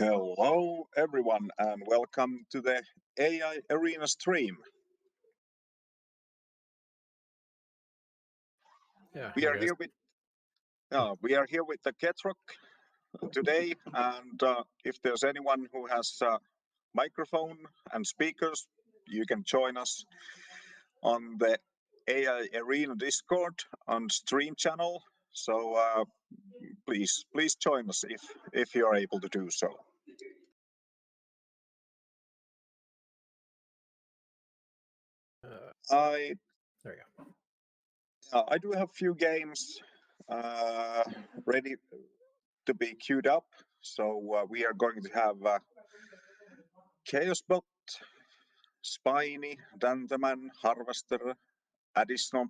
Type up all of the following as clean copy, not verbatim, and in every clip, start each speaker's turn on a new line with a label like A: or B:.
A: Hello, everyone, and welcome to the AI Arena stream.
B: Yeah,
A: We
B: hey
A: are
B: guys.
A: here with the Ketrock today, and if there's anyone who has a microphone and speakers, you can join us on the AI Arena Discord on stream channel. So please join us if you are able to do so. I
B: There you go.
A: I do have few games ready to be queued up. So we are going to have Chaosbot, Spiny, Dandaman, Harvester, Additional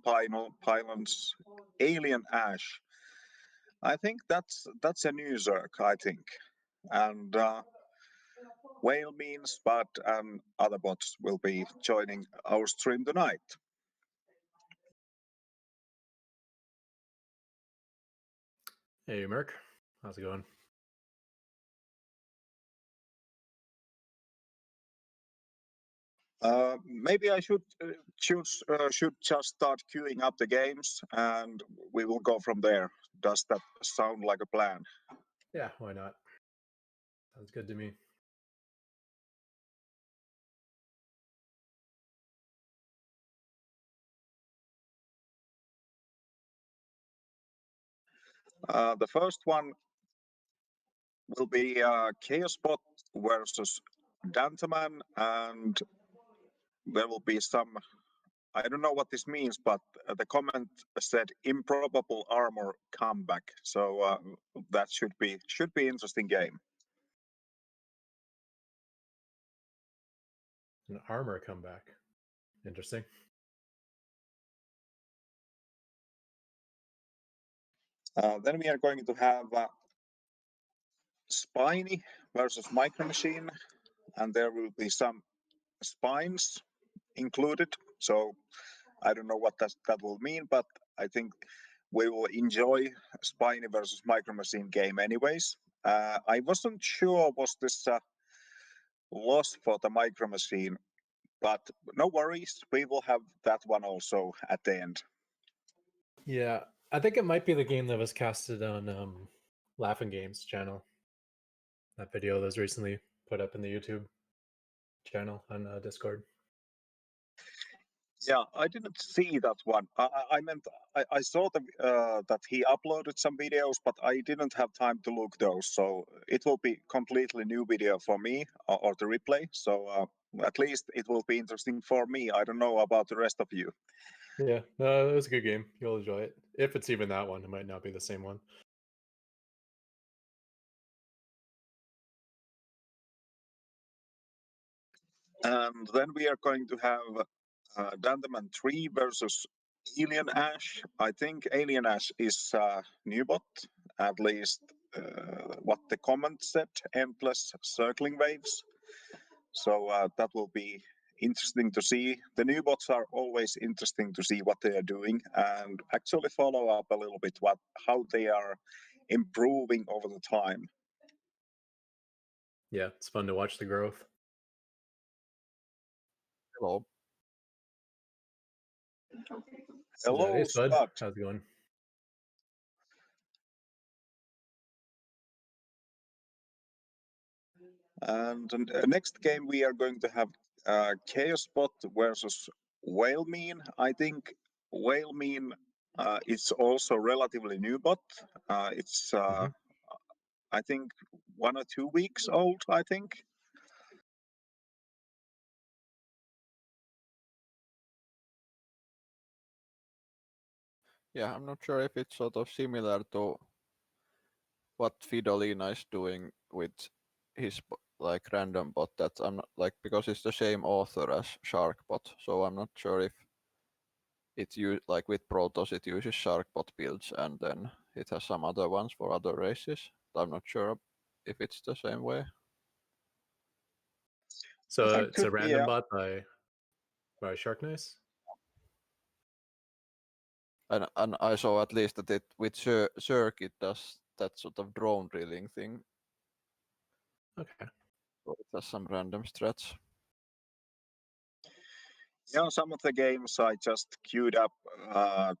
A: Pylons, Alien Ash. I think that's a new Zerg, I think. And Whale Means, but and other bots will be joining our stream tonight.
B: Hey Merc, how's it going?
A: Maybe I should just start queuing up the games, and we will go from there. Does that sound like a plan?
B: Yeah, why not? Sounds good to me.
A: The first one will be Chaosbot versus Dantaman, and there will be some. I don't know what this means, but the comment said improbable armor comeback. So that should be interesting game.
B: An armor comeback. Interesting.
A: Then we are going to have Spiny versus Micro Machine, and there will be some spines included. So I don't know what that will mean, but I think we will enjoy Spiny versus Micro Machine game anyways. I wasn't sure was this a loss for the Micro Machine, but no worries, we will have that one also at the end.
B: Yeah, I think it might be the game that was casted on Laughing Games channel. That video that was recently put up in the YouTube channel on Discord.
A: Yeah, I didn't see that one. I meant I saw that he uploaded some videos, but I didn't have time to look those. So it will be completely new video for me or the replay. So at least it will be interesting for me. I don't know about the rest of you.
B: Yeah, no, it was a good game. You'll enjoy it. If it's even that one, it might not be the same one.
A: And then we are going to have Dandaman 3 versus Alien Ash. I think Alien Ash is new bot, at least what the comment said, endless circling waves. So that will be interesting to see. The new bots are always interesting to see what they are doing and actually follow up a little bit how they are improving over the time.
B: Yeah, it's fun to watch the growth.
C: Hello.
A: Hello,
B: Hey, Spud.
A: Scott.
B: How's it going?
A: And the next game we are going to have Chaosbot versus Whale Mean. I think Whale Mean is also relatively new bot. It's I think 1 or 2 weeks old. I think.
C: Yeah, I'm not sure if it's sort of similar to what Fidolina is doing with his like random bot. That I'm not like because it's the same author as Sharkbot, so I'm not sure if it like with Protoss it uses Sharkbot builds and then it has some other ones for other races. I'm not sure if it's the same way.
B: So
A: That
B: it's a
A: could be,
B: random bot by Shark Nice.
C: And I saw at least that it with Circuit does that sort of drone drilling thing.
B: Okay.
C: So it has some random strats.
A: Yeah, some of the games I just queued up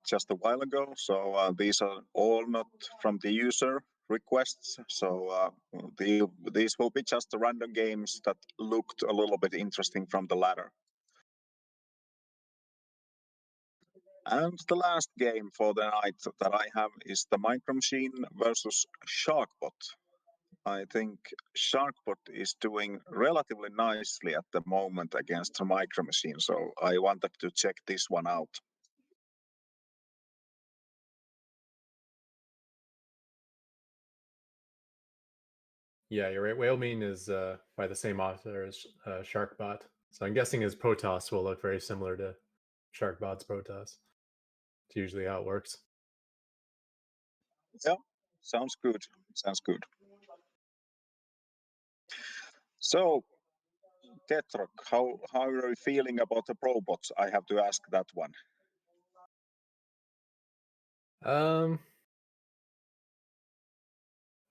A: just a while ago. So these are all not from the user requests. So these will be just the random games that looked a little bit interesting from the ladder. And the last game for the night that I have is the Micro Machine versus Sharkbot. I think Sharkbot is doing relatively nicely at the moment against the Micro Machine, so I wanted to check this one out.
B: Yeah, you're right. Whale Mean is by the same author as Sharkbot. So I'm guessing his Protoss will look very similar to Sharkbot's Protoss. It's usually how it works.
A: Yeah, sounds good. Sounds good. So, Tetrok, how are you feeling about the Probots? I have to ask that one.
B: I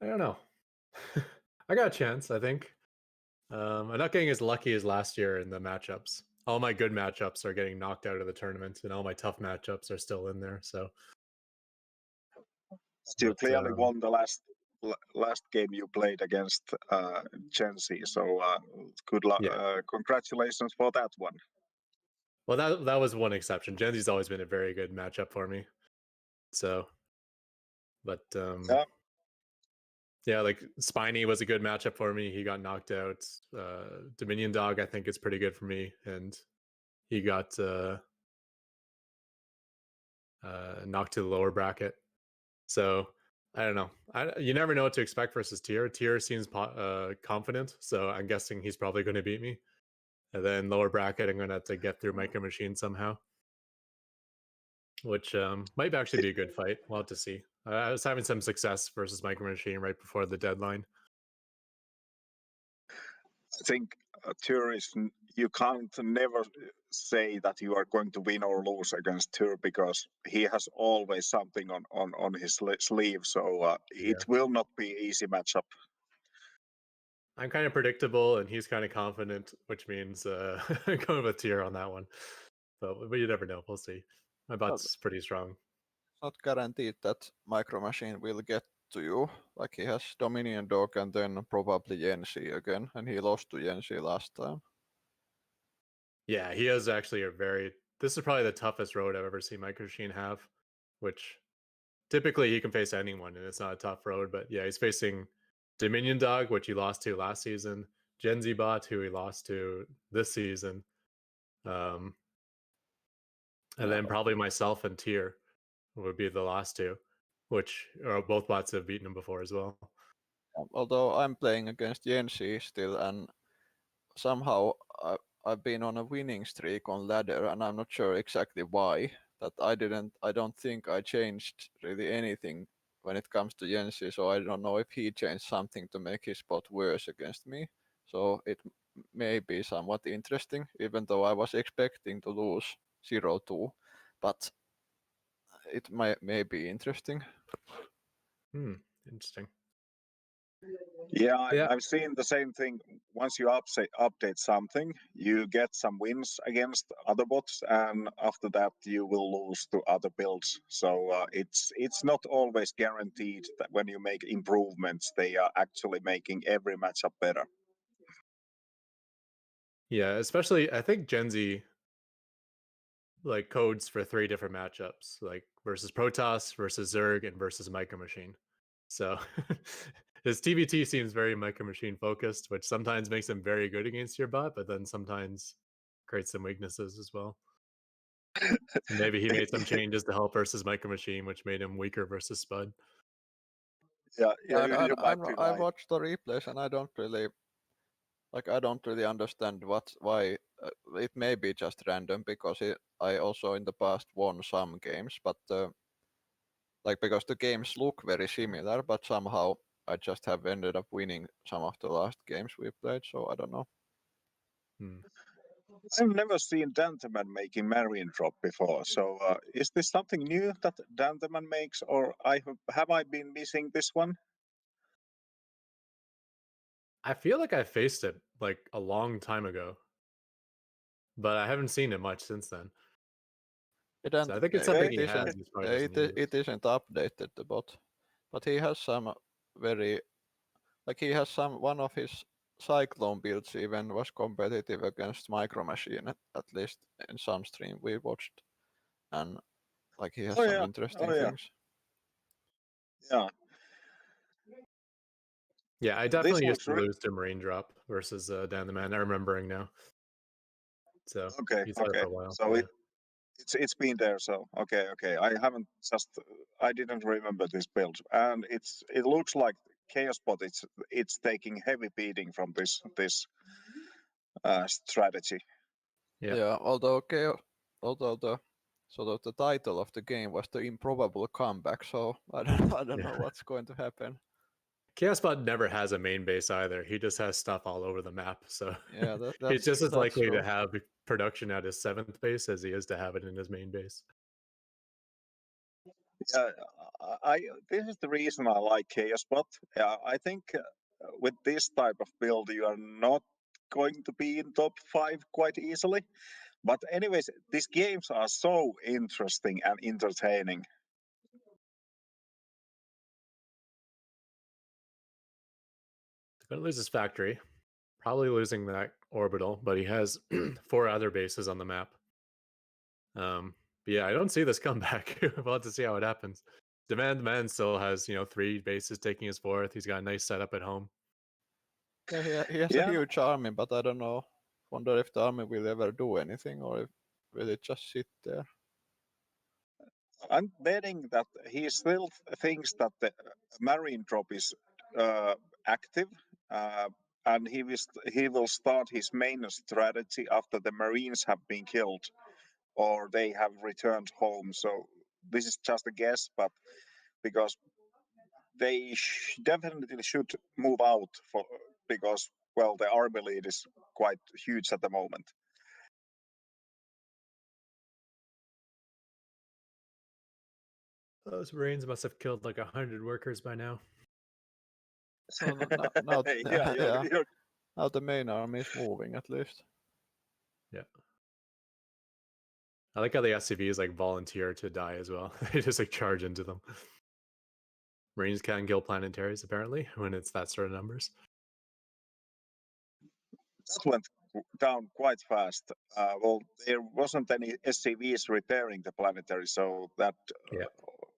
B: don't know. I got a chance, I think. I'm not getting as lucky as last year in the matchups. All my good matchups are getting knocked out of the tournament, and all my tough matchups are still in there. So
A: You
B: but,
A: clearly won the last game you played against Gen Z. So good luck.
B: Yeah.
A: Congratulations for that one.
B: Well, that was one exception. Gen Z's always been a very good matchup for me. So, but
A: Yeah.
B: yeah, like Spiny was a good matchup for me. He got knocked out. Dominion Dog, I think, is pretty good for me, and he got knocked to the lower bracket. So I don't know. You never know what to expect versus Tier. Tier seems confident, so I'm guessing he's probably going to beat me. And then lower bracket, I'm going to have to get through Micro Machine somehow, which might actually be a good fight. We'll have to see. I was having some success versus Micro Machine right before the deadline.
A: I think Tur is you can't never say that you are going to win or lose against Tur because he has always something on his sleeve. So it will not be easy matchup.
B: I'm kind of predictable, and he's kind of confident, which means going with Tier on that one. But you never know. We'll see. My bot's pretty strong.
C: It's not guaranteed that Micro Machine will get to you. Like he has Dominion Dog and then probably Yensi again, and he lost to Yensi last time.
B: Yeah, he has actually this is probably the toughest road I've ever seen Micro Machine have, which typically he can face anyone and it's not a tough road, but yeah, he's facing Dominion Dog, which he lost to last season, Gen Z Bot, who he lost to this season, and then probably myself and Tier would be the last two, which both bots have beaten him before as well.
C: Although I'm playing against Yensi still, and somehow I've been on a winning streak on ladder, and I'm not sure exactly why. That I don't think I changed really anything when it comes to Yensi, so I don't know if he changed something to make his spot worse against me. So it may be somewhat interesting, even though I was expecting to lose 0-2, but it may be interesting.
B: Interesting.
A: Yeah, I've seen the same thing. Once you update something, you get some wins against other bots, and after that you will lose to other builds. So it's not always guaranteed that when you make improvements, they are actually making every matchup better.
B: Yeah, especially I think Gen Z like codes for 3 different matchups, like versus Protoss, versus Zerg, and versus Micro Machine. So his TVT seems very Micro Machine focused, which sometimes makes him very good against your bot, but then sometimes creates some weaknesses as well. Maybe he made some changes to help versus Micro Machine, which made him weaker versus Spud.
A: Yeah, you might be
C: I
A: right.
C: watched the replays and I don't really understand why it may be just random because I also in the past won some games, but like because the games look very similar, but somehow I just have ended up winning some of the last games we played, so I don't know.
A: I've never seen Danteman making Marine drop before. So is this something new that Danteman makes, or have I been missing this one?
B: I feel like I faced it like a long time ago, but I haven't seen it much since then.
C: It,
B: So
C: and,
B: I think it's
C: uh,
B: something
C: it
B: he
C: isn't,
B: has. He's probably doesn't
C: it
B: use.
C: isn't updated the bot, but he has some very like he has some one of his Cyclone builds even was competitive against Micro Machine at least in some stream we watched, and like he has
A: Oh
C: some
A: yeah,
C: interesting
A: oh yeah,
C: things.
A: yeah.
B: Yeah, I
A: This
B: definitely used
A: looks
B: to lose to Marine Drop versus Dan the Man. I'm remembering now. So
A: okay.
B: he's had it
A: Okay,
B: for a while.
A: so
B: Yeah.
A: it's been there. So okay. I didn't remember this build, and it looks like Chaos Bot. It's taking heavy beating from this strategy.
B: Yeah.
C: Yeah, although the sort of the title of the game was the improbable comeback, so I don't know
B: Yeah.
C: what's going to happen.
B: Chaosbot never has a main base either. He just has stuff all over the map. So
C: Yeah,
B: he's just as
C: that's
B: likely
C: true.
B: to have production at his 7th base as he is to have it in his main base.
A: Yeah, this is the reason I like Chaos Bot. I think with this type of build, you are not going to be in top 5 quite easily. But anyways, these games are so interesting and entertaining.
B: He's going to lose his factory, probably losing that orbital, but he has 4 other bases on the map. But yeah, I don't see this comeback. We'll have to see how it happens. Demand Man still has 3 bases taking his 4th. He's got a nice setup at home.
C: Yeah, he has a
A: Yeah,
C: huge army, but I don't know. Wonder if the army will ever do anything, or if will it just sit there.
A: I'm betting that he still thinks that the marine drop is active, and he will start his main strategy after the marines have been killed or they have returned home. So this is just a guess, but because they definitely should move out for because well the army lead is quite huge at the moment.
B: Those Marines must have killed like 100 workers by now.
C: No, now,
A: Yeah,
C: yeah.
A: you're
C: Now the main army is moving at least.
B: Yeah. I like how the SCVs like volunteer to die as well. They just like charge into them. Marines can kill planetaries apparently when it's that sort of numbers.
A: that went down quite fast. Well, there wasn't any SCVs repairing the planetary, so that
B: Yeah.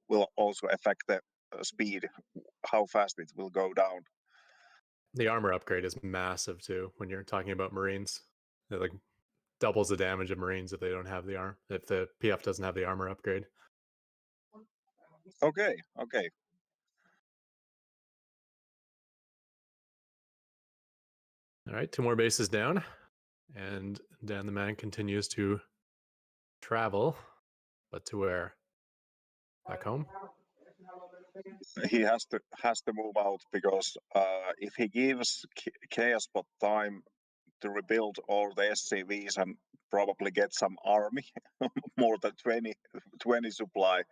A: will also affect the speed, how fast it will go down.
B: The armor upgrade is massive too when you're talking about Marines. It like doubles the damage of Marines if they don't have the arm if the PF doesn't have the armor upgrade.
A: Okay.
B: All right, 2 more bases down, and Dan the Man continues to travel, but to where? Back home?
A: He has to move out because if he gives Chaos Bot time to rebuild all the SCVs and probably get some army, more than 20 supply,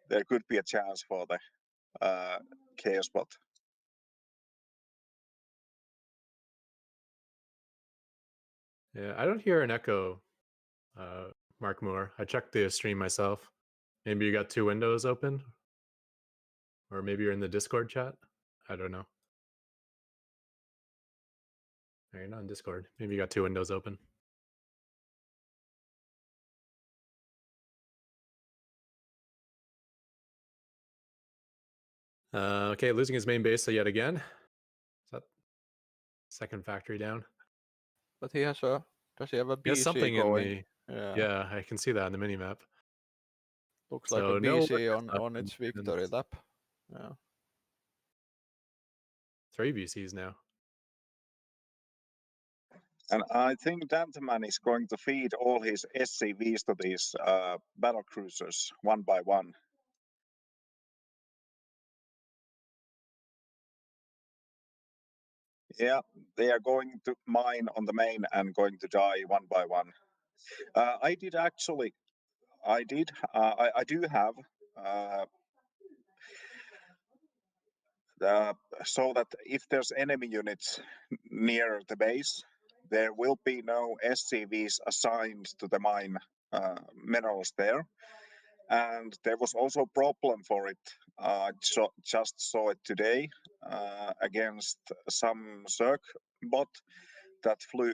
A: there could be a chance for the Chaos Bot.
B: Yeah, I don't hear an echo, Mark Moore. I checked the stream myself. Maybe you got 2 windows open, or maybe you're in the Discord chat. I don't know. No, you're not in Discord. Maybe you got 2 windows open. Okay, losing his main base yet again. Is that second factory down?
C: But he has does he have a
B: He has
C: BC
B: something
C: going?
B: in
C: Yeah.
B: Yeah, I can see that in the minimap.
C: Looks like a
B: So no
C: BC
B: workers left
C: on
B: in
C: its victory
B: maintenance.
C: lap. Yeah.
B: 3 VCs now.
A: And I think Danteman is going to feed all his SCVs to these battle cruisers one by one. Yeah, they are going to mine on the main and going to die one by one. I do have so that if there's enemy units near the base, there will be no SCVs assigned to the mine minerals there. And there was also a problem for it. Just saw it today against some Zerg bot that flew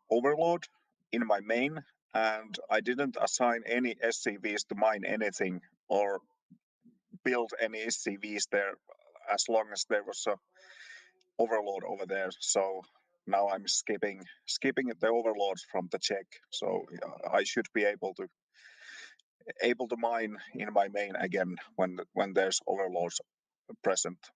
A: Overlord in my main, and I didn't assign any SCVs to mine anything or build any SCVs there as long as there was a Overlord over there. So now I'm skipping the Overlords from the check. So I should be able to mine in my main again when there's Overlords present.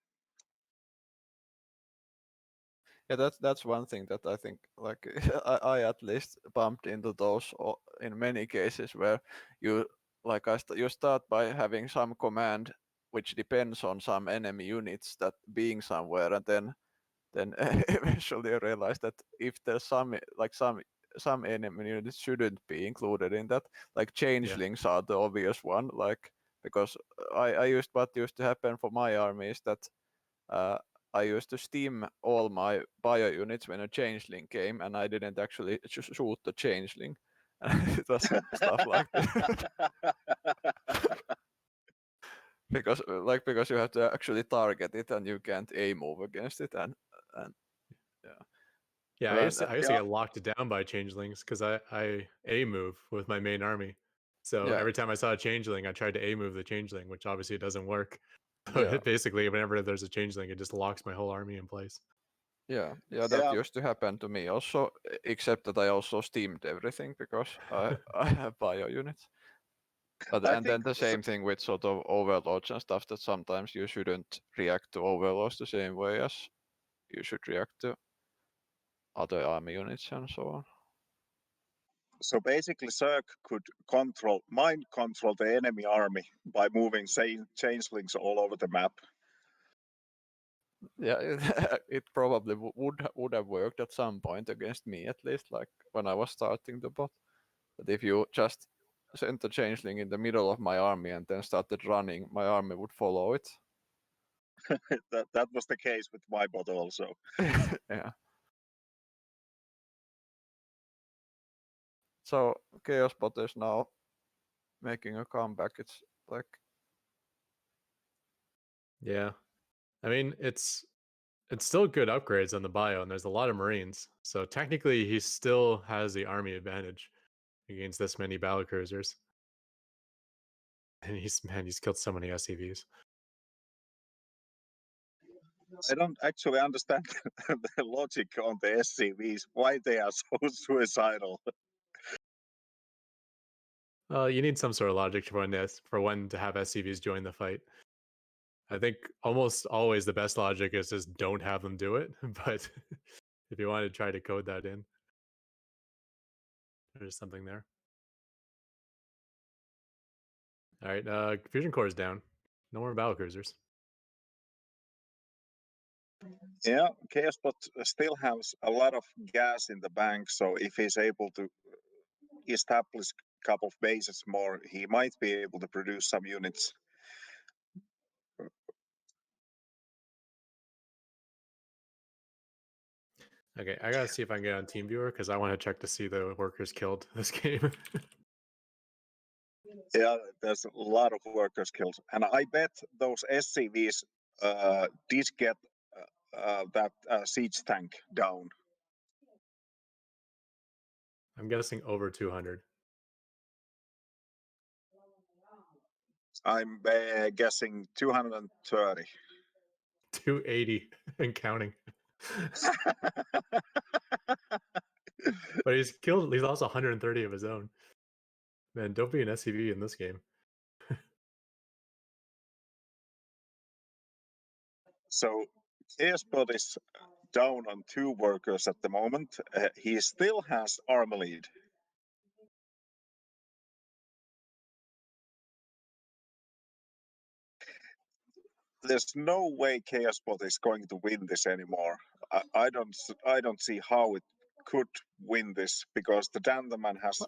C: Yeah, that's one thing that I think, like, I at least bumped into those in many cases where you, like, you start by having some command which depends on some enemy units that being somewhere, and then eventually you realize that if there's some enemy units shouldn't be included in that, like changelings are the obvious one, like, because what used to happen for my army is that I used to steam all my bio units when a changeling came, and I didn't actually shoot the changeling. It was stuff like that. because you have to actually target it, and you can't aim move against it, and
B: Yeah, I
C: Well,
B: used to get locked down by changelings because I A move with my main army. So
C: Yeah.
B: every time I saw a changeling, I tried to A move the changeling, which obviously doesn't work.
C: Yeah.
B: Basically, whenever there's a changeling, it just locks my whole army in place.
C: Yeah, that used to happen to me also, except that I also steamed everything because I have bio units. But
A: I
C: and then
A: think
C: the same thing with sort of overlords and stuff, that sometimes you shouldn't react to overlords the same way as you should react to other army units and so on.
A: So basically, Zerg could mind control the enemy army by moving changelings all over the map.
C: Yeah, it probably would have worked at some point against me, at least, like when I was starting the bot. But if you just sent the changeling in the middle of my army and then started running, my army would follow it.
A: that was the case with my bot also.
C: Yeah. So Chaos Bot is now making a comeback. It's like,
B: Yeah, I mean it's still good upgrades on the bio, and there's a lot of Marines. So technically, he still has the army advantage against this many battle cruisers. And he's killed so many SCVs.
A: I don't actually understand the logic on the SCVs, why they are so suicidal.
B: You need some sort of logic for when to have SCVs join the fight. I think almost always the best logic is just don't have them do it. But if you want to try to code that in, there's something there. All right, Fusion Core is down. No more battle cruisers.
A: Yeah, Chaosbot still has a lot of gas in the bank, so if he's able to establish a couple of bases more, he might be able to produce some units.
B: Okay, I gotta see if I can get on TeamViewer because I want to check to see the workers killed this game.
A: Yeah, there's a lot of workers killed, and I bet those SCVs did get that siege tank down.
B: I'm guessing over 200.
A: I'm guessing 230.
B: 280 and counting. But he's lost 130 of his own. Man, don't be an SCV in this game.
A: So Chaosbot is down on 2 workers at the moment. He still has army lead. There's no way Chaosbot is going to win this anymore. I don't see how it could win this because the Dandaman has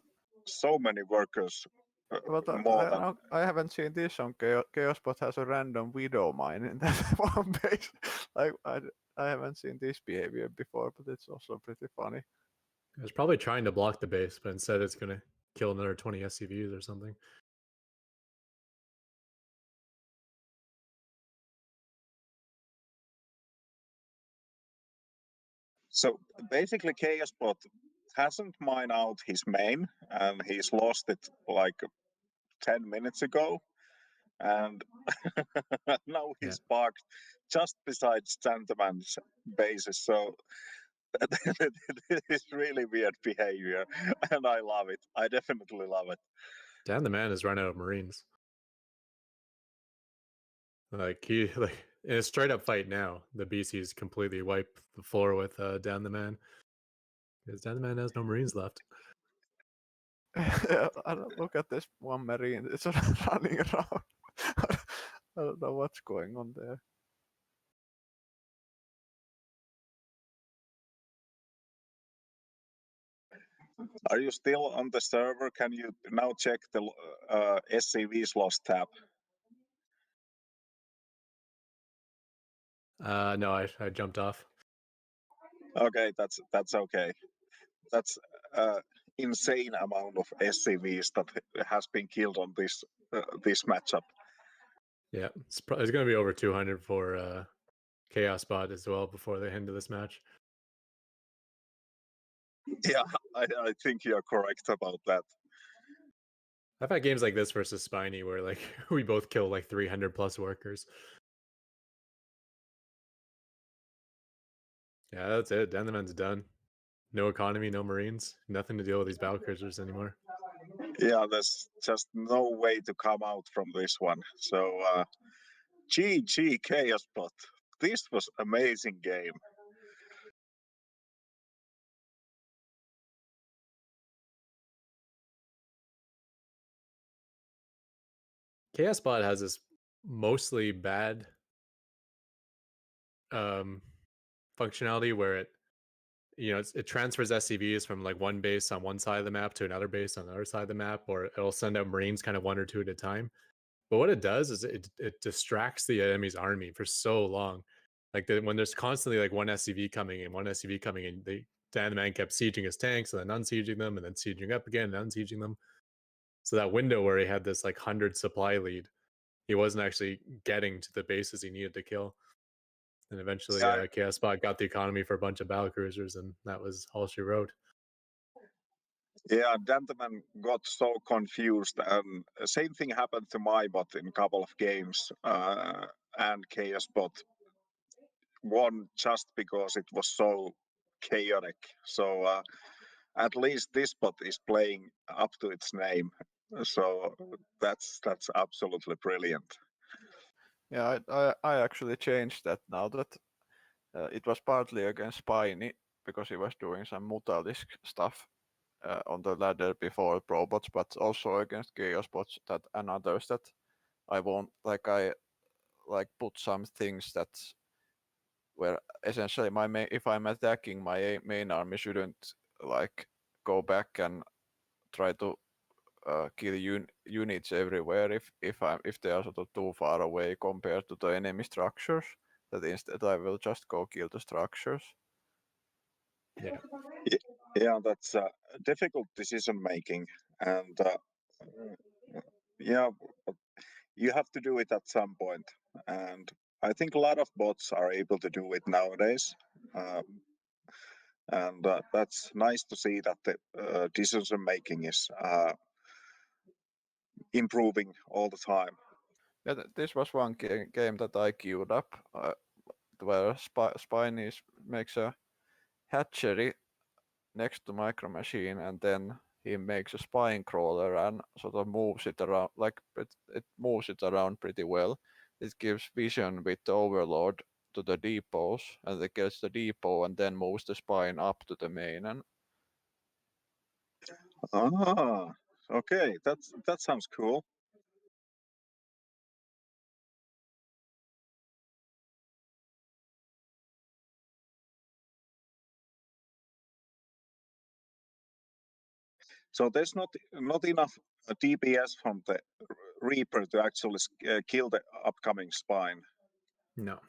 A: so many workers
C: But
A: more than.
C: I haven't seen this on Chaosbot has a random widow mine in that one base. Like I haven't seen this behavior before, but it's also pretty funny.
B: I was probably trying to block the base, but instead it's going to kill another 20 SCVs or something.
A: So basically, Chaosbot hasn't mined out his main, and he's lost it like 10 minutes ago. And now he's parked just beside Santaman's bases. So it is really weird behavior, and I love it. I definitely love it.
B: Dan the Man has run out of Marines. Like he like in a straight up fight now, the BCs completely wipe the floor with Dan the Man. Because Dan the Man has no Marines left.
C: Look at this one Marine. It's running around. I don't know what's going on there.
A: Are you still on the server? Can you now check the SCV's lost tab?
B: No, I jumped off.
A: Okay, that's okay. That's insane amount of SCVs that has been killed on this matchup.
B: Yeah, it's going to be over 200 for Chaosbot as well before the end of this match.
A: Yeah, I think you're correct about that.
B: I've had games like this versus Spiny where like we both kill like 300 plus workers. Yeah, that's it. Dan the Man's done. No economy, no Marines, nothing to deal with these battle cruisers anymore.
A: Yeah, there's just no way to come out from this one. So GG Chaosbot. This was amazing game.
B: Chaosbot has this mostly bad functionality where it transfers SCVs from like one base on one side of the map to another base on the other side of the map, or it'll send out Marines kind of one or two at a time. But what it does is it distracts the enemy's army for so long. Like when there's constantly like one SCV coming in, Dan the Man kept sieging his tanks and then unsieging them and then sieging up again and unsieging them. So that window where he had this like 100 supply lead, he wasn't actually getting to the bases he needed to kill. And eventually, Chaosbot got the economy for a bunch of battle cruisers, and that was all she wrote.
A: Yeah, Gentleman got so confused. Same thing happened to my bot in a couple of games, and Chaosbot won just because it was so chaotic. So at least this bot is playing up to its name. So that's absolutely brilliant.
C: Yeah, I actually changed that now that it was partly against Spiny because he was doing some Mutalisk stuff on the ladder before Probots, but also against Chaosbots and others that I won't I put some things that where essentially if I'm attacking my main army shouldn't like go back and try to kill units everywhere if they are sort of too far away compared to the enemy structures. That instead I will just go kill the structures.
A: Yeah, that's difficult decision making, and yeah, you have to do it at some point. And I think a lot of bots are able to do it nowadays. And that's nice to see that the decision making is improving all the time.
C: Yeah, this was one game that I queued up where Spiny makes a hatchery next to Micro Machine, and then he makes a spine crawler and sort of moves it around, like it moves it around pretty well. It gives vision with the Overlord to the depots, and it gets the depot and then moves the spine up to the main. And
A: Okay, that sounds cool. So there's not enough a DPS from the Reaper to actually kill the upcoming spine.
B: No.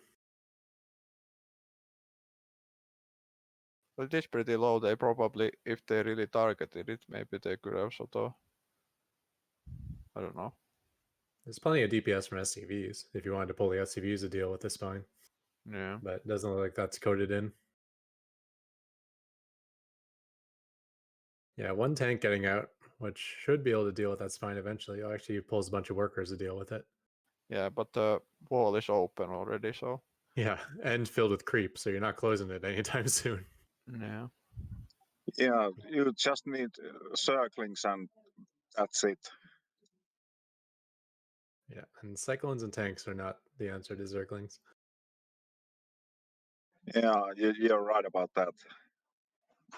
C: But it is pretty low. They probably, if they really targeted it, maybe they could have sort of, I don't know.
B: There's plenty of DPS from SCVs if you wanted to pull the SCVs to deal with the spine,
C: Yeah.
B: but it doesn't look like that's coded in. Yeah, one tank getting out, which should be able to deal with that spine eventually. Oh, actually, pulls a bunch of workers to deal with it.
C: Yeah, but the wall is open already, so.
B: Yeah, and filled with creep, so you're not closing it anytime soon.
C: Yeah.
A: Yeah, you just need circlings and that's it.
B: Yeah, and cyclones and tanks are not the answer to zerglings.
A: Yeah, you're right about that.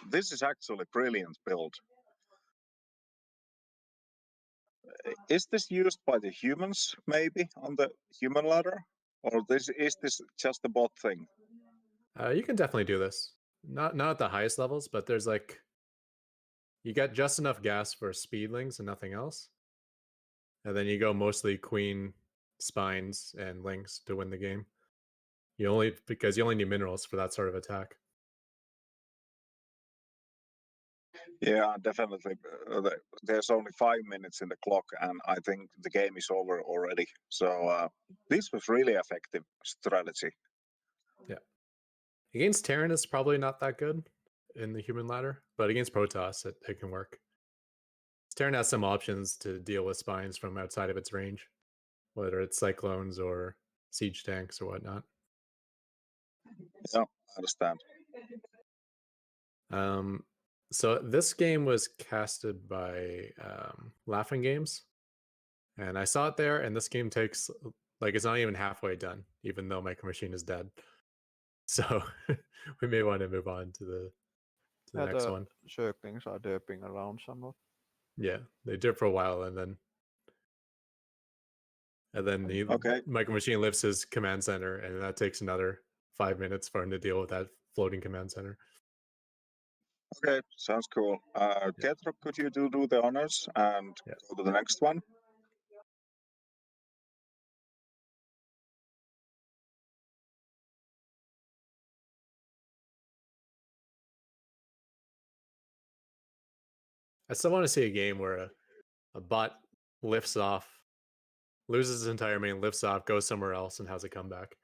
A: This is actually a brilliant build. Is this used by the humans, maybe, on the human ladder? Or is this just a bot thing?
B: You can definitely do this. Not at the highest levels, but there's like you get just enough gas for speedlings and nothing else. And then you go mostly queen, spines, and links to win the game. Because you only need minerals for that sort of attack.
A: Yeah, definitely. There's only 5 minutes in the clock, and I think the game is over already. So this was really effective strategy.
B: Yeah. Against Terran, it's probably not that good in the human ladder, but against Protoss, it can work. Terran has some options to deal with spines from outside of its range, whether it's cyclones or siege tanks or whatnot.
A: Yeah, I understand.
B: So this game was casted by Laughing Games, and I saw it there. And this game takes like it's not even halfway done, even though my machine is dead. So we may want to move on to the next one.
C: Circlings are derping around somewhat.
B: Yeah, they did for a while, and then
A: Okay.
B: Micro Machine lifts his command center, and that takes another 5 minutes for him to deal with that floating command center.
A: Okay, sounds cool. Ketro, could you do the honors and go to the next one?
B: I still want to see a game where a bot lifts off, loses his entire main, lifts off, goes somewhere else, and has a comeback.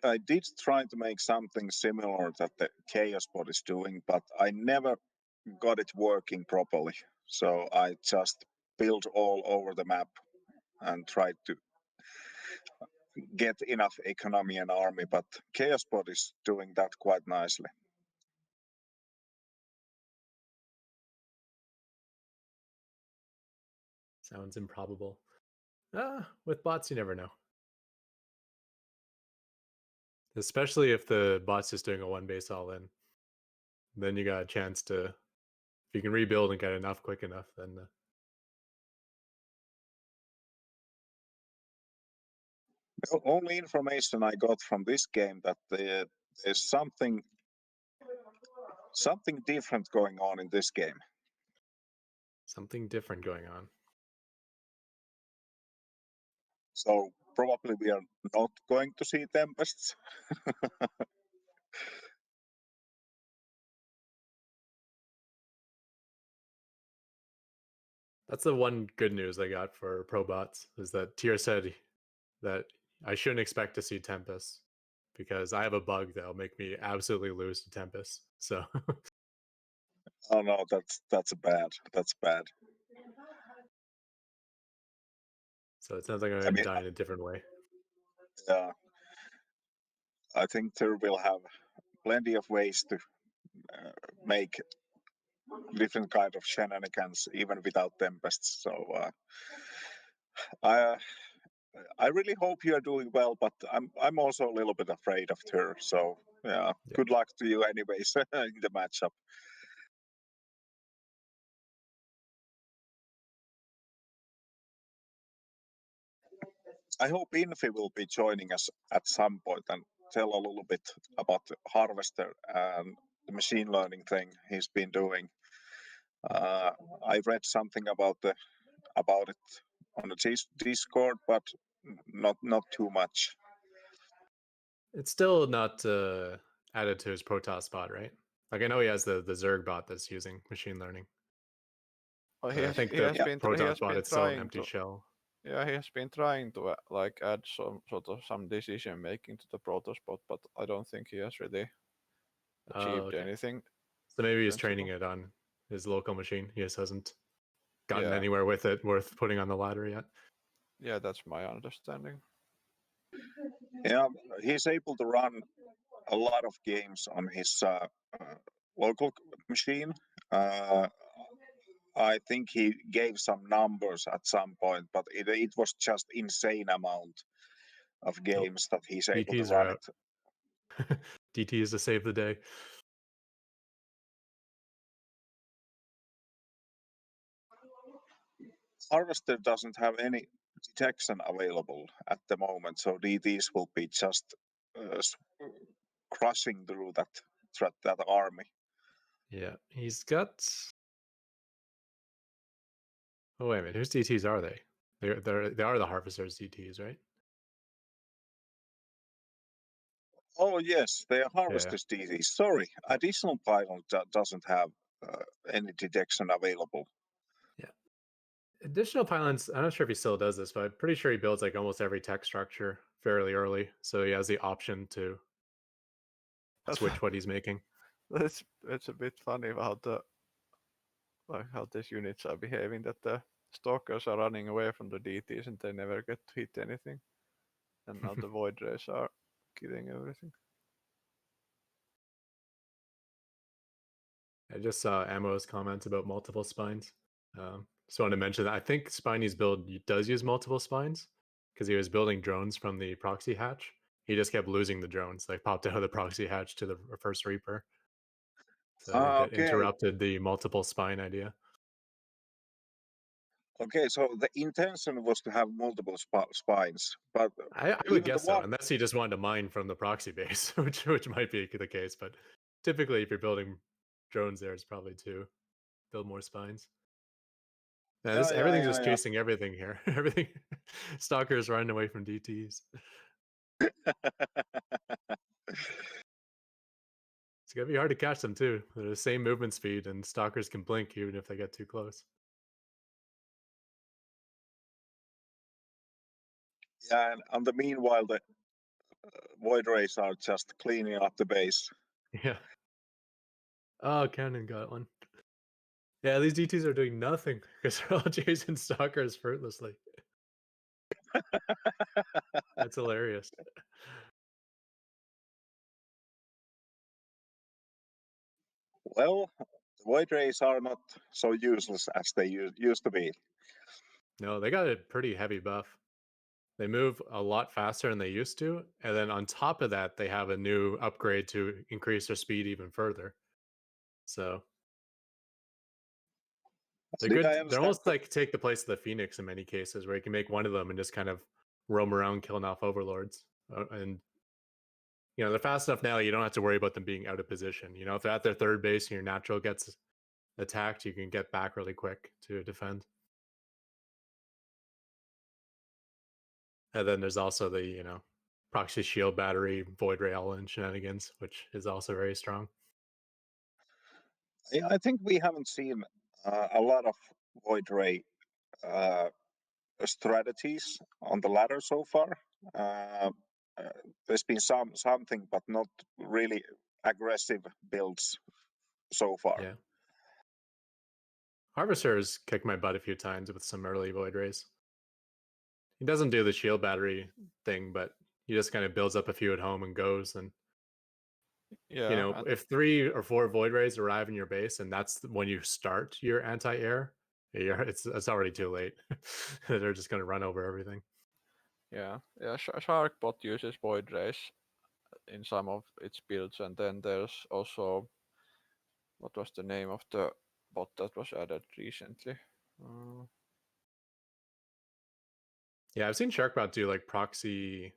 A: I did try to make something similar that the Chaos Bot is doing, but I never got it working properly. So I just built all over the map and tried to get enough economy and army, but Chaos Bot is doing that quite nicely.
B: Sounds improbable. With bots, you never know. Especially if the bot's just doing a one base all in. Then you got a chance to, if you can rebuild and get enough quick enough, then
A: The only information I got from this game that there's something different going on in this game.
B: something different going on.
A: So probably we are not going to see Tempests.
B: That's the one good news I got for ProBots is that Tier said that I shouldn't expect to see Tempest because I have a bug that'll make me absolutely lose to Tempest. So
A: Oh no, that's bad. That's bad.
B: so it sounds like I'm gonna die in a different way.
A: Yeah, I think there will have plenty of ways to make different kind of shenanigans even without Tempests. So I really hope you are doing well, but I'm also a little bit afraid of her. So yeah, good luck to you anyways in the matchup. I hope Infi will be joining us at some point, and tell a little bit about the Harvester and the machine learning thing he's been doing. I read something about it on the Discord, but not too much.
B: It's still not added to his Protoss bot, right? Like I know he has the Zerg bot that's using machine learning.
C: Well,
B: I think
C: he
B: the
C: has been
B: Protoss bot
C: been
B: is still an
C: trying
B: empty
C: to.
B: shell.
C: Yeah, he has been trying to like add some decision making to the Protoss bot, but I don't think he has really achieved
B: Okay.
C: anything.
B: So maybe he's
C: sensible.
B: training it on his local machine. He just hasn't gotten
C: Yeah.
B: anywhere with it worth putting on the ladder yet.
C: Yeah, that's my understanding.
A: Yeah, he's able to run a lot of games on his local machine. I think he gave some numbers at some point, but it was just insane amount of games that he's able to
B: DTs
A: run
B: are
A: it.
B: out. DTs to save the day.
A: Harvester doesn't have any detection available at the moment, so DTs will be just crushing through that army.
B: Yeah, he's got. Oh wait a minute, whose DTs are they? They are the Harvester's DTs, right?
A: Oh yes, they are Harvester's DTs. Sorry, additional pylon doesn't have any detection available.
B: Yeah. Additional pylons, I'm not sure if he still does this, but I'm pretty sure he builds like almost every tech structure fairly early. So he has the option to switch what he's making.
C: It's a bit funny about how these units are behaving. That the stalkers are running away from the DTs and they never get to hit anything, and now the void rays are killing everything.
B: I just saw Ammo's comments about multiple spines. Just wanted to mention that I think Spiney's build does use multiple spines because he was building drones from the proxy hatch. He just kept losing the drones. They popped out of the proxy hatch to the first Reaper. So that
A: Okay.
B: interrupted the multiple spine idea.
A: Okay, so the intention was to have multiple spines, but
B: I would guess so, unless he just wanted to mine from the proxy base, which might be the case. But typically, if you're building drones there, it's probably to build more spines. Now, everything's just chasing everything here. Everything, stalkers running away from DTs. It's gonna be hard to catch them too. They're the same movement speed, and stalkers can blink even if they get too close.
A: Yeah, and on the meanwhile, the void rays are just cleaning up the base.
B: Yeah. Oh, Cannon got one. Yeah, these DTs are doing nothing because they're all chasing stalkers fruitlessly. That's hilarious.
A: Well, the void rays are not so useless as they used to be.
B: No, they got a pretty heavy buff. They move a lot faster than they used to, and then on top of that, they have a new upgrade to increase their speed even further. So they're good. They're almost like take the place of the Phoenix in many cases, where you can make one of them and just kind of roam around killing off overlords. And you know, they're fast enough now. You don't have to worry about them being out of position. You know, if they're at their third base and your natural gets attacked, you can get back really quick to defend. And then there's also the, you know, proxy shield battery, void ray all in shenanigans, which is also very strong.
A: I think we haven't seen a lot of void ray strategies on the ladder so far. There's been something, but not really aggressive builds so far.
B: Yeah. Harvester has kicked my butt a few times with some early void rays. He doesn't do the shield battery thing, but he just kind of builds up a few at home and goes. And
C: yeah,
B: you know, if 3 or 4 void rays arrive in your base, and that's when you start your anti-air, it's already too late. They're just going to run over everything.
C: Yeah. Sharkbot uses void rays in some of its builds, and then there's also, what was the name of the bot that was added recently?
B: Yeah, I've seen Sharkbot do like proxy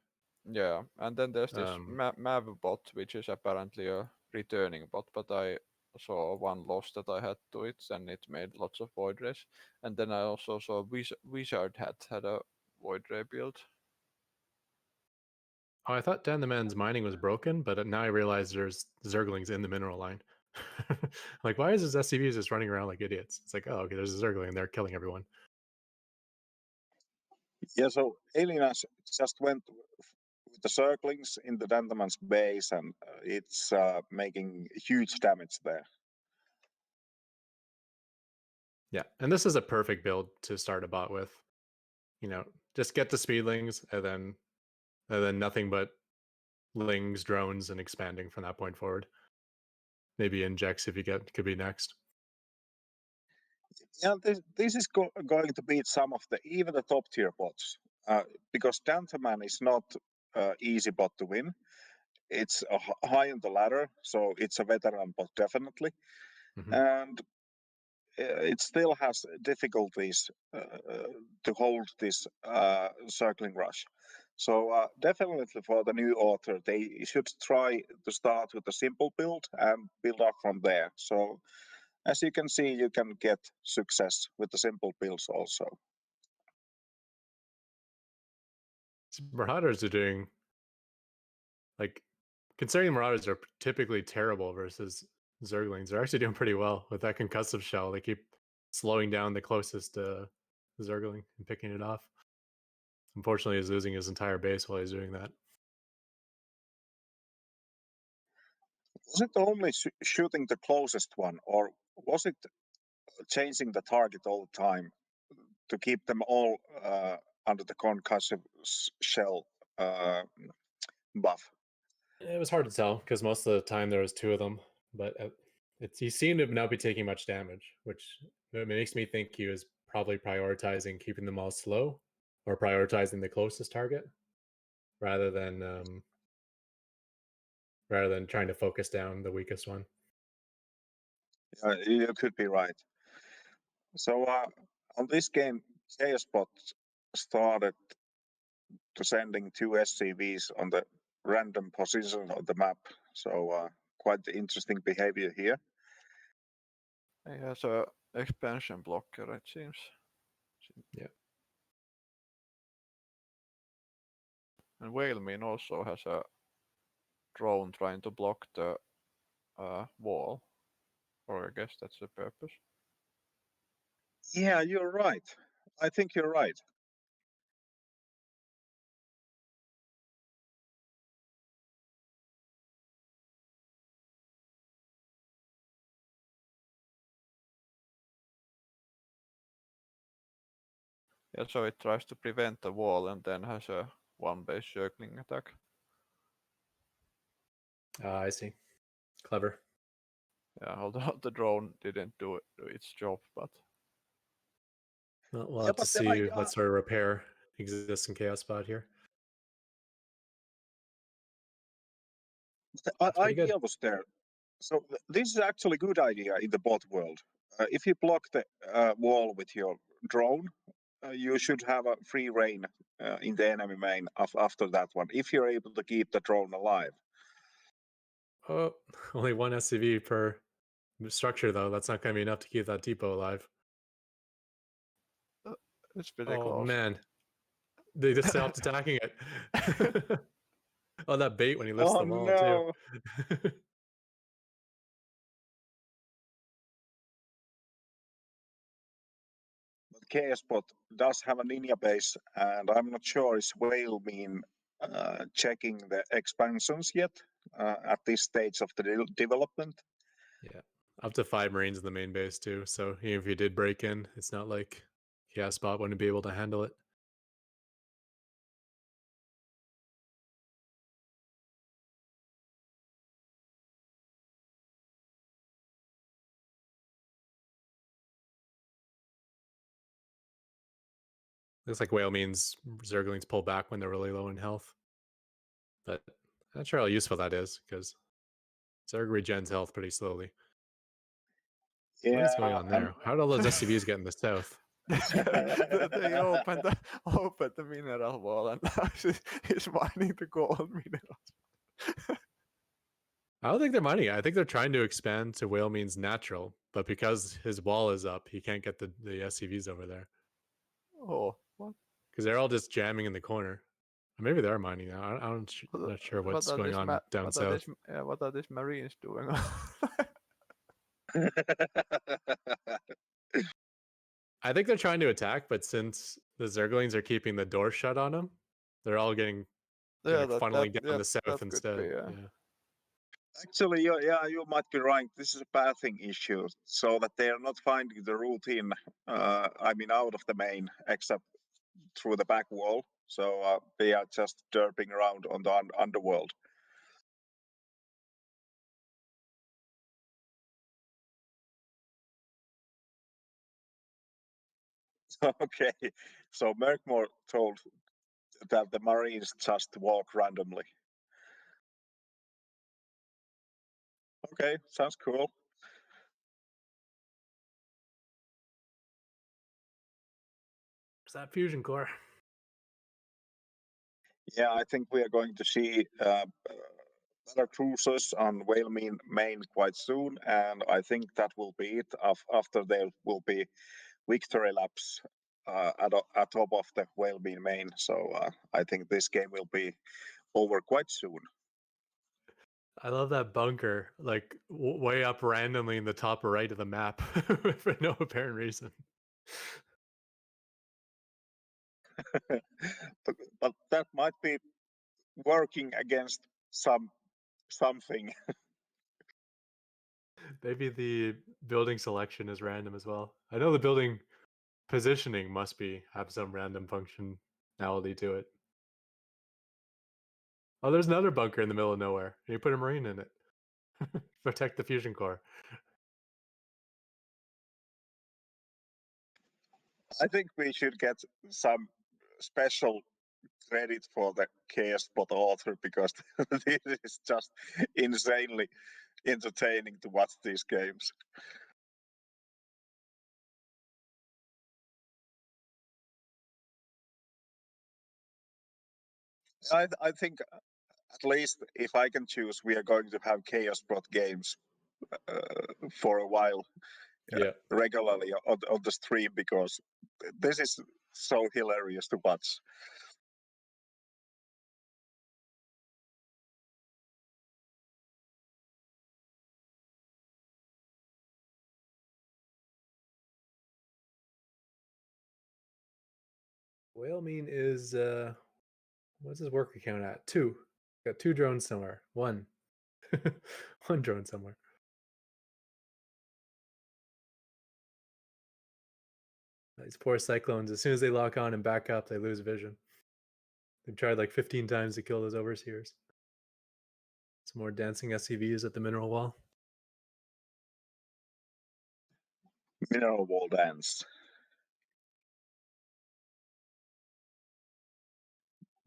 C: Yeah, and then there's this
B: Um,
C: Mav bot, which is apparently a returning bot, but I saw one loss that I had to it, and it made lots of void rays. And then I also saw Wizard had a void ray build.
B: Oh, I thought Dan the Man's mining was broken, but now I realize there's Zerglings in the mineral line. Like, why is his SCVs just running around like idiots? It's like, oh, okay, there's a Zergling, they're killing everyone.
A: Yeah, so Alien Ash just went with the circlings in the Dandaman's base, and it's making huge damage there.
B: Yeah, and this is a perfect build to start a bot with. You know, just get the speedlings, and then nothing but lings, drones, and expanding from that point forward. Maybe injects if you could be next.
A: Yeah, this is going to beat some of even the top tier bots, because Dantaman is not easy bot to win. It's high on the ladder, so it's a veteran bot definitely, and it still has difficulties to hold this circling rush. So definitely for the new author, they should try to start with a simple build and build up from there. So as you can see, you can get success with the simple builds also.
B: Marauders are doing, like, considering Marauders are typically terrible versus Zerglings, they're actually doing pretty well with that concussive shell. They keep slowing down the closest Zergling and picking it off. Unfortunately, he's losing his entire base while he's doing that.
A: Was it only shooting the closest one, or was it changing the target all the time to keep them all under the concussive shell buff?
B: It was hard to tell because most of the time there was two of them, but he seemed to now be taking much damage, which makes me think he was probably prioritizing keeping them all slow or prioritizing the closest target rather than trying to focus down the weakest one.
A: You could be right. So on this game, Chaosbot started to sending two SCVs on the random position of the map. So quite interesting behavior here.
C: He has a expansion blocker, it seems.
B: Yeah.
C: And Whalemean also has a drone trying to block the wall. Or I guess that's the purpose.
A: Yeah, you're right. I think you're right.
C: Yeah, so it tries to prevent the wall and then has a one base circling attack.
B: I see. Clever.
C: Yeah, although the drone didn't do its job, but
B: Well, we'll have to see what sort of repair exists in Chaosbot here.
A: The idea was there. So this is actually a good idea in the bot world. If you block the wall with your drone, you should have a free reign in the enemy main after that one, if you're able to keep the drone alive.
B: Oh, only one SCV per structure, though. That's not going to be enough to keep that depot alive.
C: It's pretty
B: close.
C: Oh
B: Man, they just stopped attacking it. Oh, that bait when he lifts the wall too.
A: But Chaosbot does have a Ninja base, and I'm not sure is Whalemean checking the expansions yet at this stage of the development.
B: Yeah, up to 5 Marines in the main base too. So even if he did break in, it's not like Chaosbot wouldn't be able to handle it. Looks like Whalemean's Zerglings pull back when they're really low in health. But I'm not sure how useful that is, because Zerg regens health pretty slowly.
A: Yeah,
B: what is going on there? How did all those SCVs get in the south?
C: They opened the mineral wall and now he's mining the gold minerals.
B: I don't think they're mining it. I think they're trying to expand to Whale Means Natural, but because his wall is up, he can't get the SCVs over there.
C: Oh, what?
B: Because they're all just jamming in the corner. Or maybe they're mining now. I'm not sure what's going on down south.
C: What are these Marines doing?
B: I think they're trying to attack, but since the Zerglings are keeping the door shut on them, they're all getting funneling down the south instead. Yeah.
A: Actually, you might be right. This is a pathing issue, so that they are not finding the route in. Out of the main, except through the back wall. So they are just derping around on the underworld. Okay, so Merkmore told that the Marines just walk randomly. Okay, sounds cool.
B: Is that fusion core?
A: Yeah, I think we are going to see better cruisers on Whale Main quite soon, and I think that will be it. After there will be victory laps at top of the Whale Main. So I think this game will be over quite soon.
B: I love that bunker, like way up randomly in the top right of the map for no apparent reason.
A: but that might be working against something.
B: Maybe the building selection is random as well. I know the building positioning must have some random functionality to it. Oh, there's another bunker in the middle of nowhere. And you put a Marine in it. Protect the fusion core.
A: I think we should get some special credit for the Chaos Bot author, because this is just insanely entertaining to watch these games. I think at least if I can choose, we are going to have Chaos Bot games for a while, regularly on the stream, because this is so hilarious to watch.
B: Whale Mean is what's his work account at? 2. Got 2 drones somewhere. 1. 1 drone somewhere. These poor Cyclones, as soon as they lock on and back up, they lose vision. They've tried like 15 times to kill those overseers. Some more dancing SCVs at the mineral wall.
A: Mineral wall dance.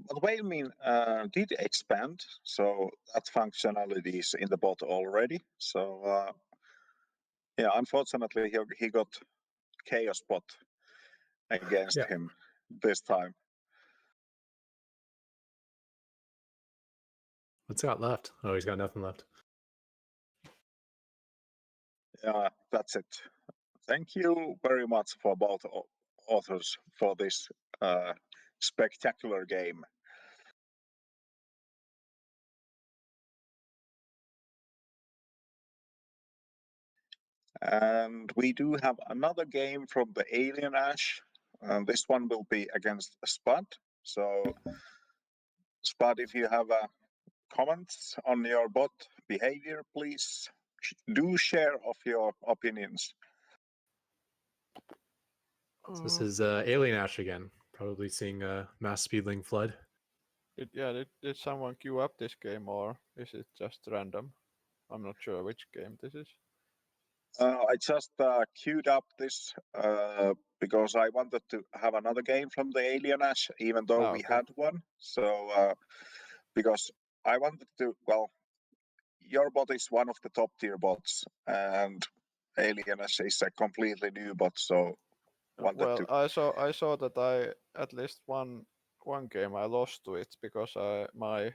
A: But Whale Mean did expand, so that functionality is in the bot already. So unfortunately he got Chaos Bot against him this time.
B: What's got left? Oh, he's got nothing left.
A: Yeah, that's it. Thank you very much for both authors for this spectacular game. And we do have another game from the Alien Ash. This one will be against Spud. So, Spud, if you have comments on your bot behavior, please do share of your opinions.
B: So this is Alien Ash again. Probably seeing a mass speedling flood.
C: Did someone queue up this game, or is it just random? I'm not sure which game this is.
A: I just queued up this because I wanted to have another game from the Alien Ash, even though we had one. So, because I wanted to, your bot is one of the top tier bots, and Alien Ash is a completely new bot. So wanted
C: Well,
A: to.
C: I saw that I at least one game I lost to it because my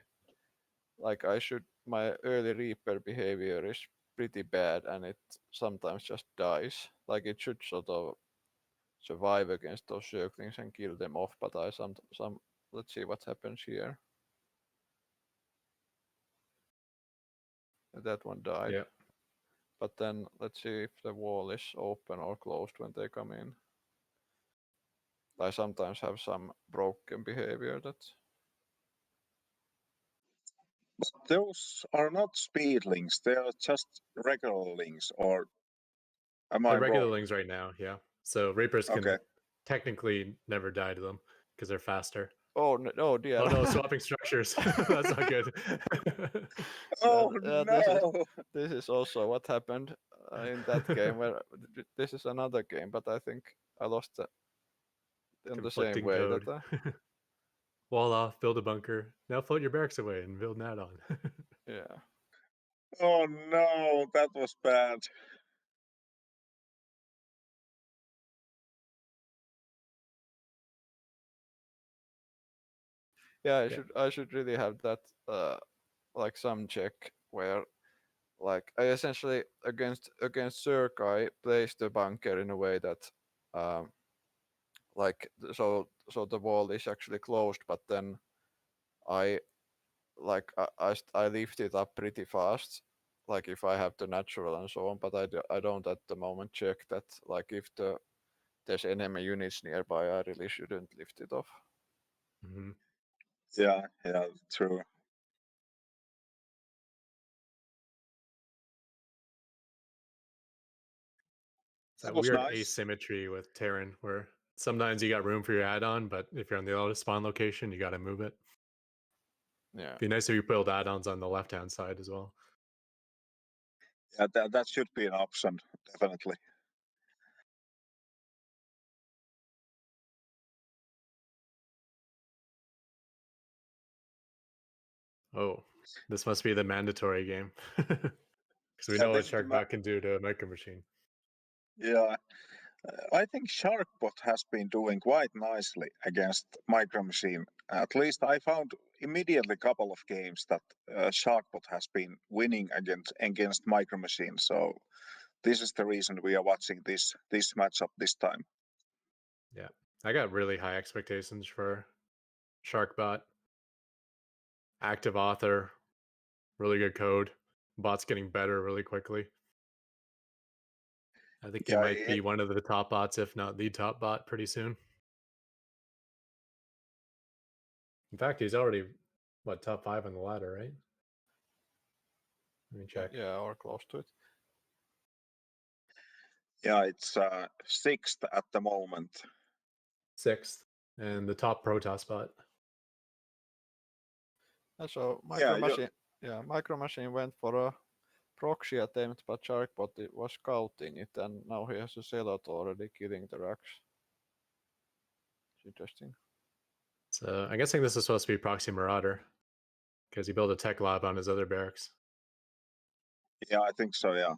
C: early Reaper behavior is pretty bad and it sometimes just dies. Like it should sort of survive against those circlings and kill them off, but I some let's see what happens here. That one died.
B: Yeah.
C: But then let's see if the wall is open or closed when they come in. I sometimes have some broken behavior that.
A: But those are not speedlings; they are just regular links. Or am I
B: They're regular
A: wrong?
B: lings right now, yeah. So Reapers can
A: Okay.
B: technically never die to them because they're faster.
C: Oh no, dear.
B: Oh no, swapping structures. That's not good.
A: Oh
C: Yeah,
A: no!
C: this is also what happened in that game. Where this is another game, but I think I lost in the same
B: Conflicting
C: way.
B: code.
C: That
B: Wall off, build a bunker. Now float your barracks away and build an add-on.
C: yeah.
A: Oh no, that was bad.
C: Yeah,
B: Yeah.
C: I should really have that like some check where like I essentially against Zerg I place the bunker in a way that like so the wall is actually closed, but then I I lift it up pretty fast, like if I have the natural and so on, but I don't at the moment check that, like if there's enemy units nearby, I really shouldn't lift it off.
B: Mhm.
A: Yeah, true.
B: It's
A: That
B: that
A: was
B: weird
A: nice.
B: asymmetry with Terran where sometimes you got room for your add-on, but if you're on the auto spawn location, you got to move it.
C: Yeah.
B: Be nice if you build add-ons on the left-hand side as well.
A: Yeah, that should be an option, definitely.
B: Oh, this must be the mandatory game. Because we
A: Yeah,
B: know what
A: this is the
B: Sharkbot can do to a Micro Machine.
A: yeah. I think Sharkbot has been doing quite nicely against Micro Machine. At least I found immediately a couple of games that Sharkbot has been winning against Micro Machine. So this is the reason we are watching this matchup this time.
B: Yeah, I got really high expectations for Sharkbot. Active author, really good code. Bot's getting better really quickly. I think he
A: Yeah,
B: might be one of the top bots, if not the top bot, pretty soon. In fact, he's already top 5 on the ladder, right? Let me check.
C: Yeah, or close to it.
A: Yeah, it's 6th at the moment.
B: 6th, and the top Protoss bot.
C: And so
A: Yeah,
C: Micro Machine went for a proxy attempt, but Sharkbot was scouting it, and now he has a Zealot already killing the racks. It's interesting.
B: So I'm guessing this is supposed to be Proxy Marauder, because he built a tech lab on his other barracks.
A: Yeah, I think so, yeah.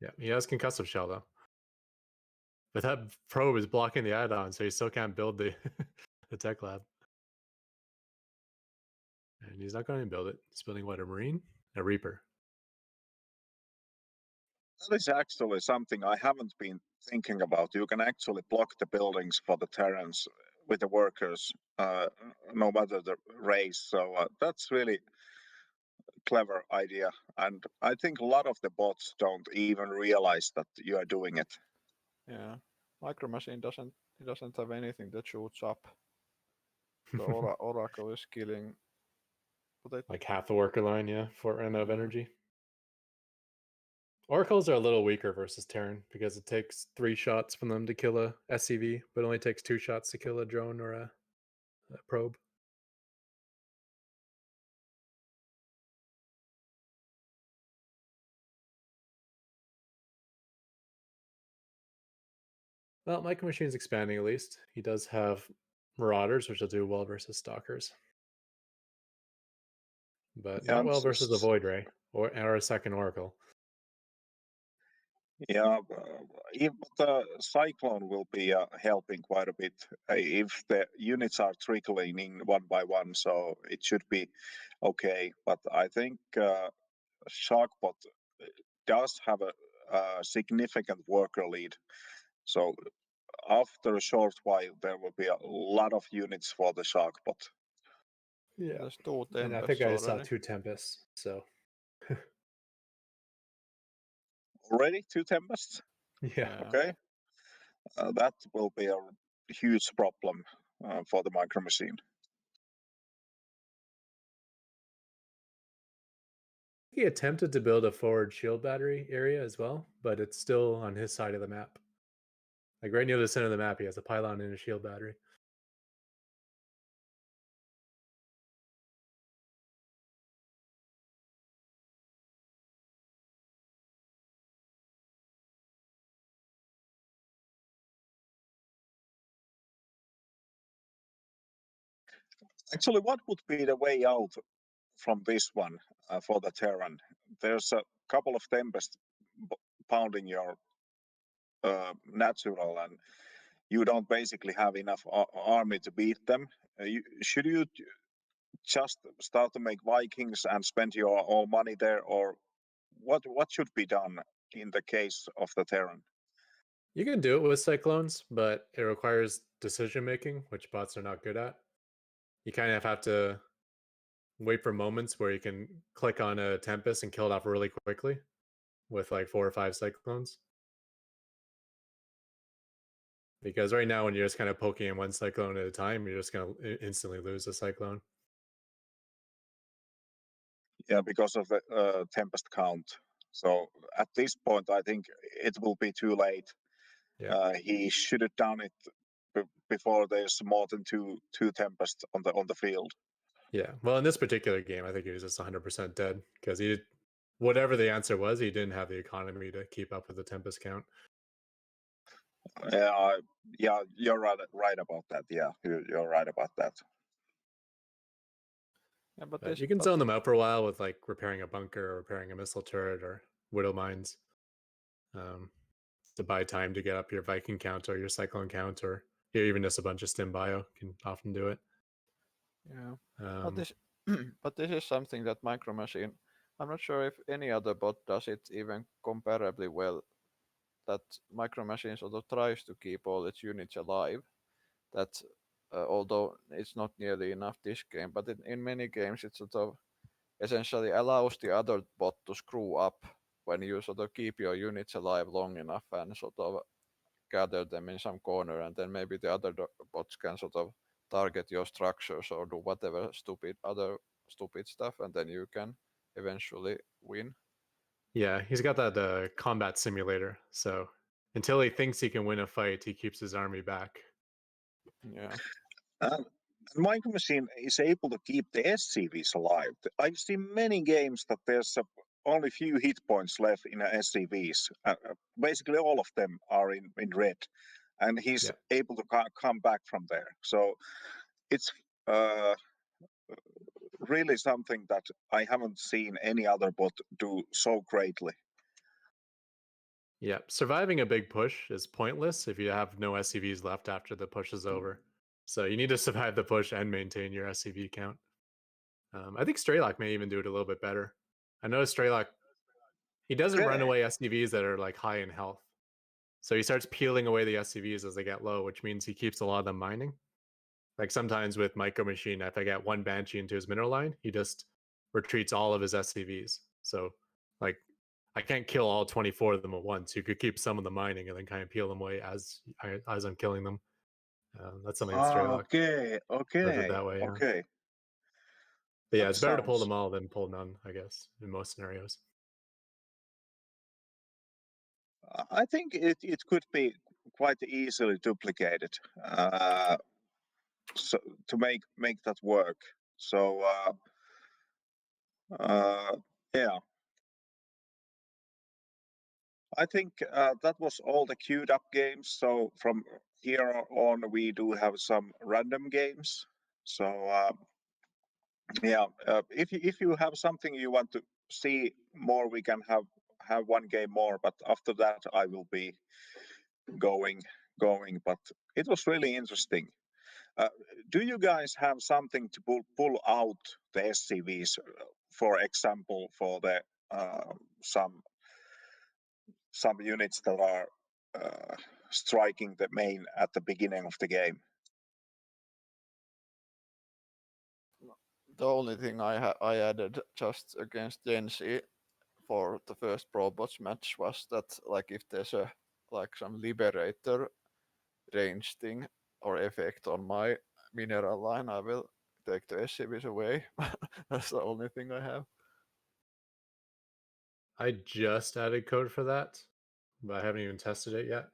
B: Yeah, he has concussive shell though. But that probe is blocking the add-on, so he still can't build the the tech lab. And he's not going to build it. He's building what, a Marine? A Reaper.
A: That is actually something I haven't been thinking about. You can actually block the buildings for the Terrans with the workers, no matter the race. So that's really clever idea. And I think a lot of the bots don't even realize that you are doing it.
C: Yeah, Micro Machine doesn't have anything that shoots up. The Oracle is killing.
B: Like half the worker line, yeah, for N of
C: Yeah.
B: energy. Oracles are a little weaker versus Terran because it takes 3 shots from them to kill a SCV, but only takes 2 shots to kill a drone or a probe. Well, Micro Machine's expanding at least. He does have Marauders, which will do well versus Stalkers. But not well versus a Void Ray or a second Oracle.
A: Yeah, the cyclone will be helping quite a bit if the units are trickling in one by one, so it should be okay. But I think Sharkbot does have a significant worker lead, so after a short while there will be a lot of units for the Sharkbot.
B: Yeah.
C: There's 2
B: And I
C: Tempests
B: think I saw
C: already.
B: 2 Tempests, so
A: Already 2 Tempests?
B: yeah.
A: Okay. That will be a huge problem for the Micro Machine.
B: He attempted to build a forward shield battery area as well, but it's still on his side of the map. Like right near the center of the map, he has a pylon and a shield battery.
A: Actually, what would be the way out from this one for the Terran? There's a couple of Tempests pounding your natural, and you don't basically have enough army to beat them. Should you just start to make Vikings and spend your all money there, or what should be done in the case of the Terran?
B: You can do it with Cyclones, but it requires decision making, which bots are not good at. You kind of have to wait for moments where you can click on a Tempest and kill it off really quickly with like 4 or 5 Cyclones. Because right now, when you're just kind of poking in one Cyclone at a time, you're just going to instantly lose a Cyclone.
A: Yeah, because of the Tempest count. So at this point, I think it will be too late.
B: Yeah.
A: He should have done it before there's more than two Tempests on the field.
B: Yeah. Well, in this particular game, I think he was just 100% dead because he, whatever the answer was, he didn't have the economy to keep up with the Tempest count.
A: Yeah, you're right about that. Yeah, you're right about that.
C: Yeah, but
B: You can zone them out for a while with like repairing a bunker or repairing a missile turret or widow mines to buy time to get up your Viking count or your Cyclone count, or even just a bunch of stim bio can often do it.
C: Yeah, but this but this is something that Micro Machine. I'm not sure if any other bot does it even comparably well. That Micro Machine sort of tries to keep all its units alive. That although it's not nearly enough this game, but in many games it sort of essentially allows the other bot to screw up when you sort of keep your units alive long enough and sort of gather them in some corner, and then maybe the other bots can sort of target your structures or do whatever other stupid stuff, and then you can eventually win.
B: Yeah, he's got that combat simulator. So until he thinks he can win a fight, he keeps his army back.
C: Yeah.
A: Micro Machine is able to keep the SCVs alive. I've seen many games that there's only few hit points left in SCVs. Basically, all of them are in red, and he's able to come back from there. So it's really something that I haven't seen any other bot do so greatly.
B: Yeah, surviving a big push is pointless if you have no SCVs left after the push is over. So you need to survive the push and maintain your SCV count. I think Straylock may even do it a little bit better. I noticed Straylock, he doesn't run away SCVs that are like high in health. So he starts peeling away the SCVs as they get low, which means he keeps a lot of them mining. Like sometimes with Micro Machine, if I get one Banshee into his mineral line, he just retreats all of his SCVs. So like I can't kill all 24 of them at once. You could keep some of the mining and then kind of peel them away as I'm killing them. That's something that's Straylock.
A: Okay.
B: Does it that way. Yeah.
A: Okay.
B: But yeah, it's better to pull them all than pull none, I guess, in most scenarios.
A: I think it could be quite easily duplicated so to make that work. So yeah, I think that was all the queued up games. So from here on, we do have some random games. So yeah, if you have something you want to see more, we can have one game more, but after that I will be going. But it was really interesting. Do you guys have something to pull out the SCVs, for example, for the some units that are striking the main at the beginning of the game?
C: The only thing I added just against Genji for the first Probots match was that like if there's a like some Liberator range thing or effect on my mineral line, I will take the SCVs away. That's the only thing I have.
B: I just added code for that, but I haven't even tested it yet.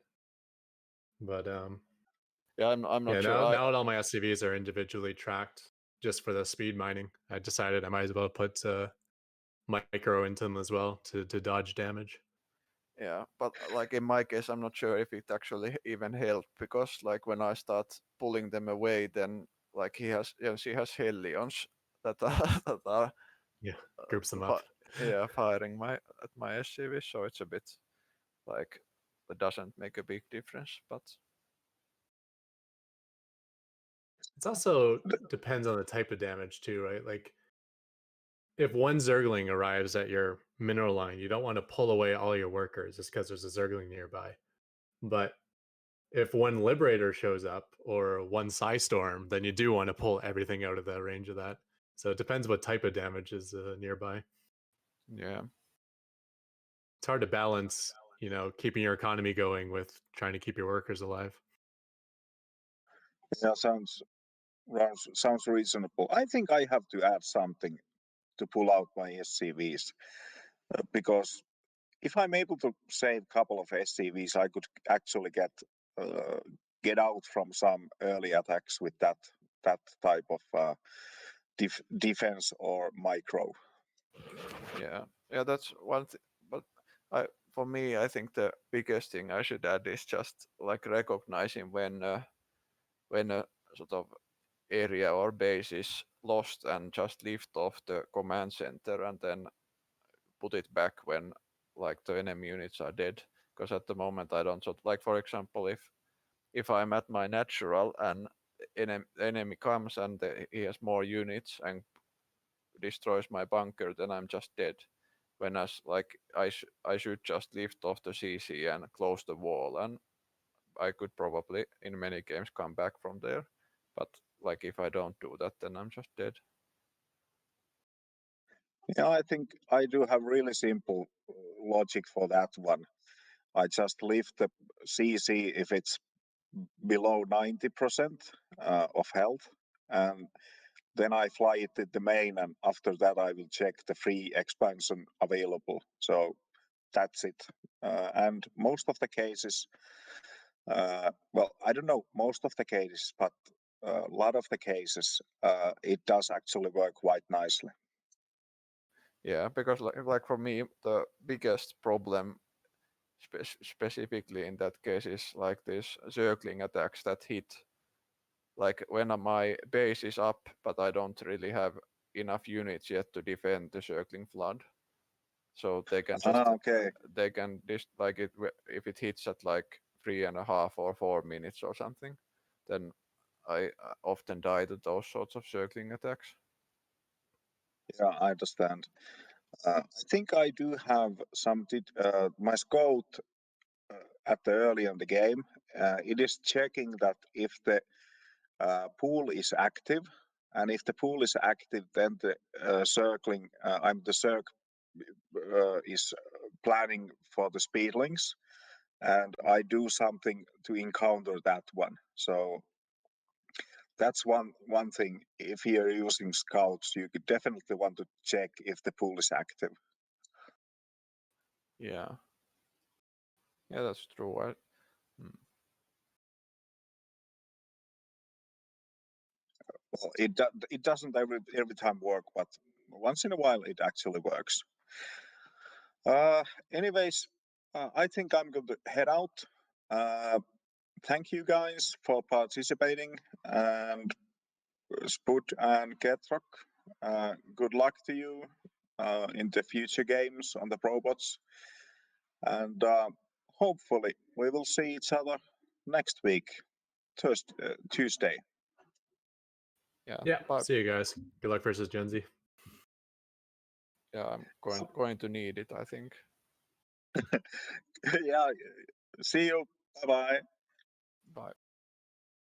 B: But
C: Yeah, I'm not
B: yeah,
C: sure.
B: now all my SCVs are individually tracked just for the speed mining. I decided I might as well put micro into them as well to dodge damage.
C: Yeah, but like in my case, I'm not sure if it actually even helped, because like when I start pulling them away, then like she has Hellions that are that are
B: Groups them
C: fi-
B: up.
C: yeah, firing at my SCV, so it's a bit like it doesn't make a big difference. But
B: It's also depends on the type of damage too, right? Like if one Zergling arrives at your mineral line, you don't want to pull away all your workers just because there's a Zergling nearby. But if one Liberator shows up or one Psystorm, then you do want to pull everything out of the range of that. So it depends what type of damage is nearby.
C: yeah,
B: It's hard to balance, keeping your economy going with trying to keep your workers alive.
A: Yeah, sounds reasonable. I think I have to add something to pull out my SCVs, because if I'm able to save a couple of SCVs, I could actually get out from some early attacks with that type of defense or micro.
C: yeah, that's one thing. But for me, I think the biggest thing I should add is just like recognizing when a sort of area or base is lost and just lift off the command center and then put it back when like the enemy units are dead. Because at the moment I don't like, for example, if I'm at my natural and enemy comes and he has more units and destroys my bunker, then I'm just dead. Whereas like I should just lift off the CC and close the wall, and I could probably in many games come back from there. But like if I don't do that, then I'm just dead.
A: Yeah, I think I do have really simple logic for that one. I just lift the CC if it's below 90% of health, and then I fly it to the main, and after that I will check the free expansion available. So that's it. And most of the cases, well, I don't know most of the cases, but a lot of the cases, it does actually work quite nicely.
C: Yeah, because like for me, the biggest problem specifically in that case is like these circling attacks that hit like when my base is up, but I don't really have enough units yet to defend the circling flood. So they can just
A: Okay.
C: they can just like it if it hits at like 3.5 or 4 minutes or something, then I often die to those sorts of circling attacks.
A: Yeah, I understand. I think I do have my scout at the early in the game. It is checking that if the pool is active, and if the pool is active, then the circ is planning for the speedlings, and I do something to encounter that one. So that's one thing. If you're using scouts, you could definitely want to check if the pool is active.
C: Yeah, that's true.
A: Well, it doesn't every time work, but once in a while it actually works. Anyways, I think I'm going to head out. Thank you guys for participating, and Sput and Ketrock, good luck to you in the future games on the Probots. And hopefully we will see each other next week, Tuesday.
B: Yeah.
C: Bye.
B: See you guys. Good luck versus Gen Z.
C: Yeah, I'm going to need it, I think.
A: Yeah, see you. Bye bye.
C: Bye.